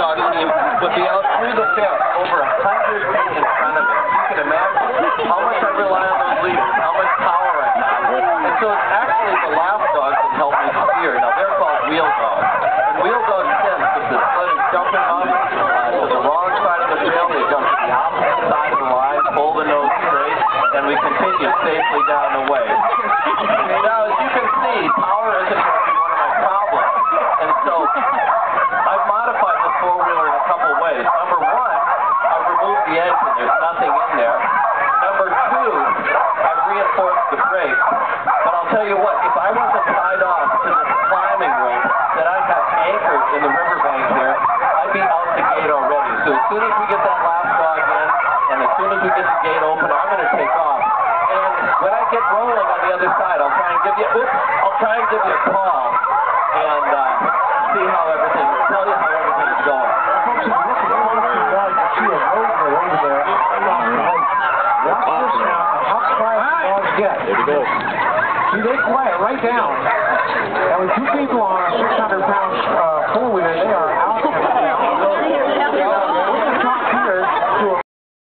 lapdog team would be out through the fence over 100 feet in front of me. You can imagine how much I rely on those leaders, how much power I have. And so it's actually the lapdogs that help me steer. Now, they're called wheel dogs. And wheel dogs sense if the sled is jumping off to the wrong side of the trail, they jump to the opposite side of the line, pull the nose straight, and we continue safely down the way. Now, as you can see, power isn't going to be one of my problems. And so I've modified this four-wheeler in a couple ways. Number one, I've removed the engine. There's nothing in there. Number two, I've reinforced the brakes. But I'll tell you what, if I wasn't tied off to this climbing rope that I have anchored in the riverbank here, I'd be out the gate already. So as soon as we get that last dog in, and as soon as we get the gate open, I'm going to take off. And when I get rolling on the other side, I'll try and give you a call and see how everything, tell you how everything's going. Folks, if you look at the front of the dog, you see a rover over there. Watch this now, how quiet the dogs get. There we go. See, they quiet right down. And with two people on a 600-pound four-wheeler,